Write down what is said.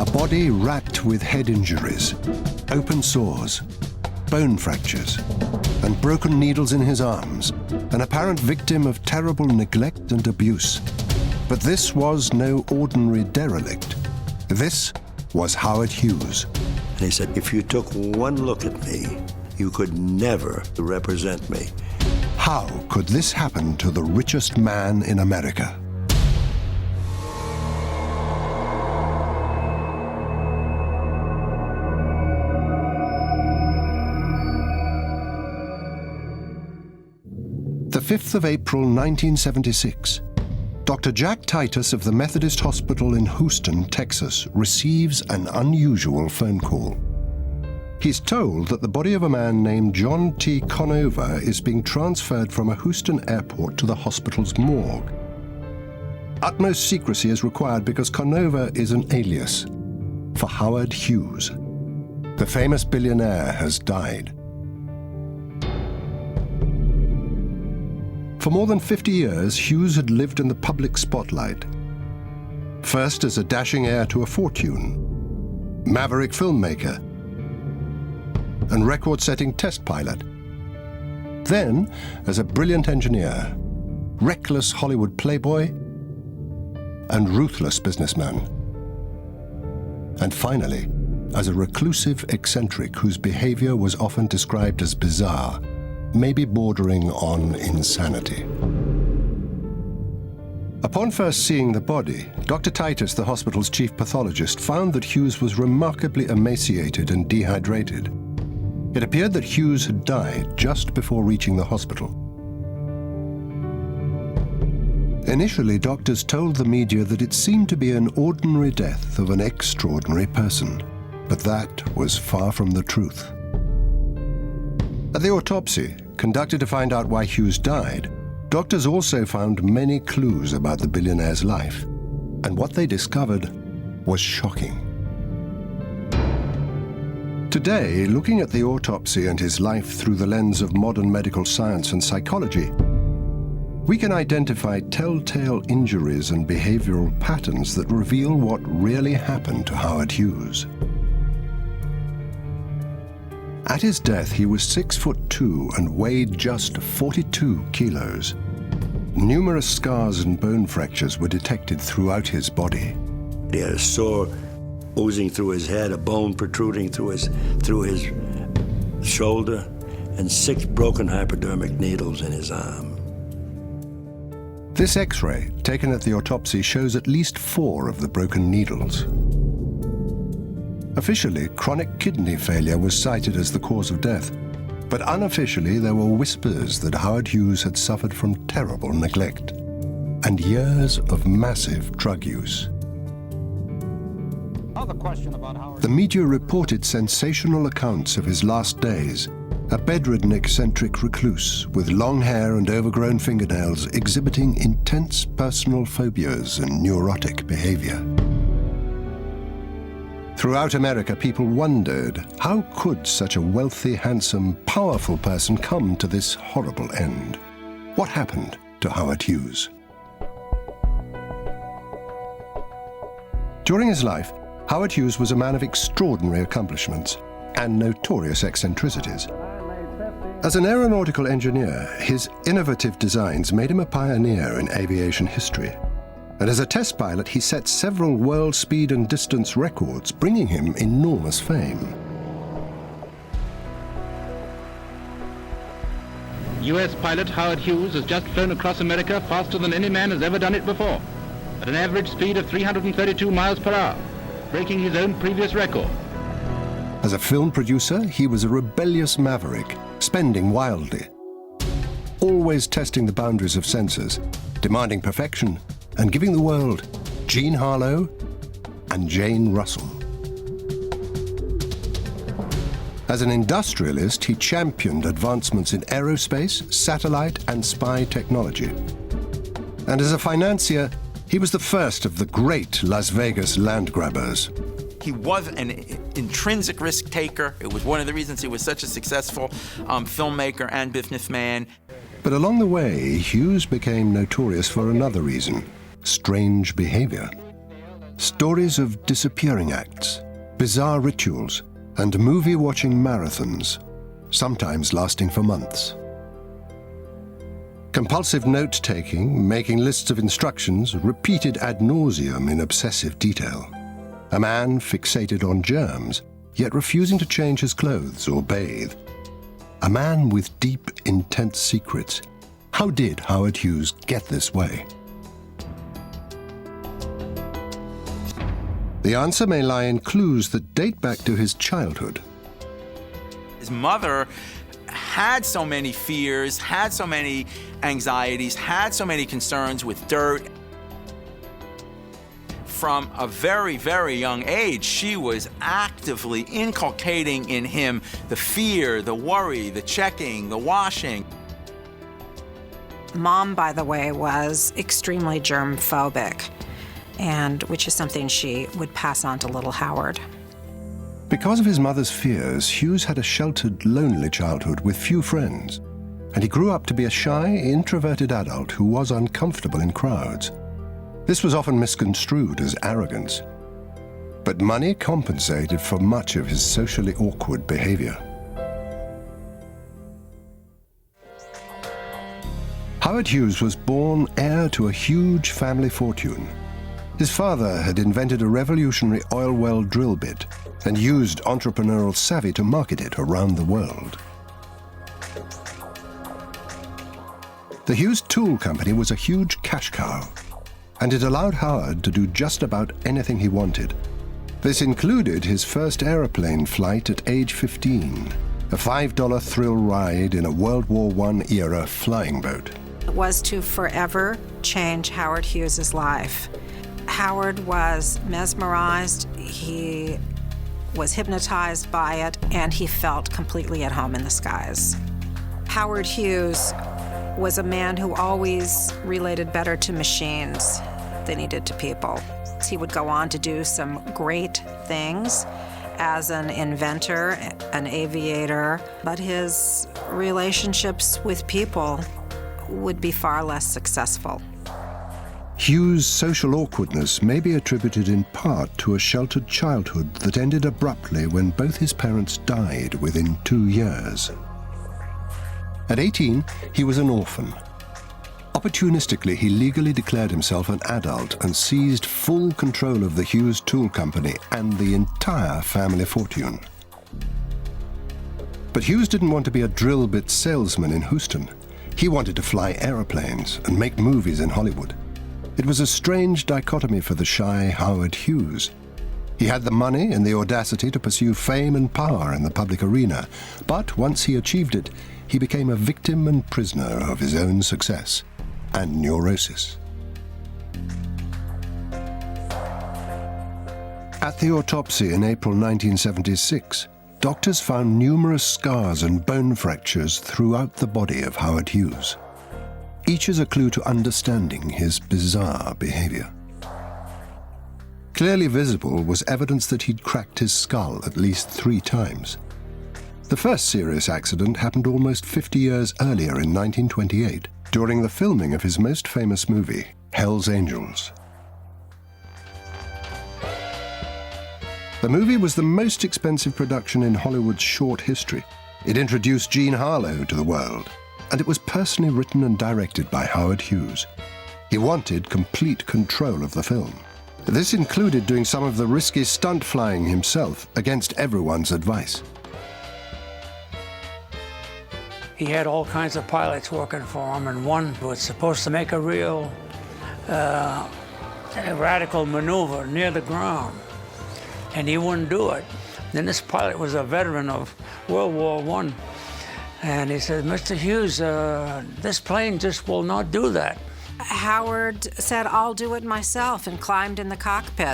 A body racked with head injuries, open sores, bone fractures, and broken needles in his arms, an apparent victim of terrible neglect and abuse. But this was no ordinary derelict. This was Howard Hughes. And he said, if you took one look at me, you could never represent me. How could this happen to the richest man in America? The 5th of April, 1976. Dr. Jack Titus of the Methodist Hospital in Houston, Texas, receives an unusual phone call. He's told that the body of a man named John T. Conover is being transferred from a Houston airport to the hospital's morgue. Utmost secrecy is required because Conover is an alias for Howard Hughes. The famous billionaire has died. For more than 50 years, Hughes had lived in the public spotlight. First as a dashing heir to a fortune, maverick filmmaker, and record-setting test pilot. Then as a brilliant engineer, reckless Hollywood playboy, and ruthless businessman. And finally, as a reclusive eccentric whose behavior was often described as bizarre, maybe bordering on insanity. Upon first seeing the body, Dr. Titus, the hospital's chief pathologist, found that Hughes was remarkably emaciated and dehydrated. It appeared that Hughes had died just before reaching the hospital. Initially, doctors told the media that it seemed to be an ordinary death of an extraordinary person, but that was far from the truth. At the autopsy, conducted to find out why Hughes died, doctors also found many clues about the billionaire's life, and what they discovered was shocking. Today, looking at the autopsy and his life through the lens of modern medical science and psychology, we can identify telltale injuries and behavioral patterns that reveal what really happened to Howard Hughes. At his death, he was 6'2" and weighed just 42 kilos. Numerous scars and bone fractures were detected throughout his body. He had a sore oozing through his head, a bone protruding through his shoulder, and 6 broken hypodermic needles in his arm. This X-ray, taken at the autopsy, shows at least 4 of the broken needles. Officially, chronic kidney failure was cited as the cause of death, but unofficially there were whispers that Howard Hughes had suffered from terrible neglect and years of massive drug use. The media reported sensational accounts of his last days, a bedridden eccentric recluse with long hair and overgrown fingernails exhibiting intense personal phobias and neurotic behavior. Throughout America, people wondered, how could such a wealthy, handsome, powerful person come to this horrible end? What happened to Howard Hughes? During his life, Howard Hughes was a man of extraordinary accomplishments and notorious eccentricities. As an aeronautical engineer, his innovative designs made him a pioneer in aviation history. And as a test pilot, he set several world speed and distance records, bringing him enormous fame. U.S. pilot Howard Hughes has just flown across America faster than any man has ever done it before, at an average speed of 332 miles per hour, breaking his own previous record. As a film producer, he was a rebellious maverick, spending wildly, always testing the boundaries of senses, demanding perfection, and giving the world Jean Harlow and Jane Russell. As an industrialist, he championed advancements in aerospace, satellite, and spy technology. And as a financier, he was the first of the great Las Vegas land grabbers. He was an intrinsic risk taker. It was one of the reasons he was such a successful filmmaker and businessman. But along the way, Hughes became notorious for another reason: strange behavior. stories of disappearing acts, bizarre rituals, and movie-watching marathons, sometimes lasting for months. Compulsive note-taking, making lists of instructions, repeated ad nauseum in obsessive detail. A man fixated on germs, yet refusing to change his clothes or bathe. A man with deep, intense secrets. How did Howard Hughes get this way? The answer may lie in clues that date back to his childhood. His mother had so many fears, had so many anxieties, had so many concerns with dirt. From a very, very young age, she was actively inculcating in him the fear, the worry, the checking, the washing. Mom, by the way, was extremely germ-phobic, and which is something she would pass on to little Howard. Because of his mother's fears, Hughes had a sheltered, lonely childhood with few friends, and he grew up to be a shy, introverted adult who was uncomfortable in crowds. This was often misconstrued as arrogance, but money compensated for much of his socially awkward behavior. Howard Hughes was born heir to a huge family fortune. His father had invented a revolutionary oil well drill bit and used entrepreneurial savvy to market it around the world. The Hughes Tool Company was a huge cash cow, and it allowed Howard to do just about anything he wanted. This included his first aeroplane flight at age 15, a $5 thrill ride in a World War I era flying boat. It was to forever change Howard Hughes's life. Howard was mesmerized, he was hypnotized by it, and he felt completely at home in the skies. Howard Hughes was a man who always related better to machines than he did to people. He would go on to do some great things as an inventor, an aviator, but his relationships with people would be far less successful. Hughes' social awkwardness may be attributed in part to a sheltered childhood that ended abruptly when both his parents died within 2 years. At 18, he was an orphan. Opportunistically, he legally declared himself an adult and seized full control of the Hughes Tool Company and the entire family fortune. But Hughes didn't want to be a drill bit salesman in Houston. He wanted to fly airplanes and make movies in Hollywood. It was a strange dichotomy for the shy Howard Hughes. He had the money and the audacity to pursue fame and power in the public arena, but once he achieved it, he became a victim and prisoner of his own success and neurosis. At the autopsy in April 1976, doctors found numerous scars and bone fractures throughout the body of Howard Hughes. Each is a clue to understanding his bizarre behavior. Clearly visible was evidence that he'd cracked his skull at least 3 times. The first serious accident happened almost 50 years earlier in 1928, during the filming of his most famous movie, Hell's Angels. The movie was the most expensive production in Hollywood's short history. It introduced Jean Harlow to the world, and it was personally written and directed by Howard Hughes. He wanted complete control of the film. This included doing some of the risky stunt flying himself against everyone's advice. He had all kinds of pilots working for him, and one was supposed to make a real radical maneuver near the ground, and he wouldn't do it. Then this pilot was a veteran of World War I, and he said, "Mr. Hughes, this plane just will not do that." Howard said, "I'll do it myself," and climbed in the cockpit.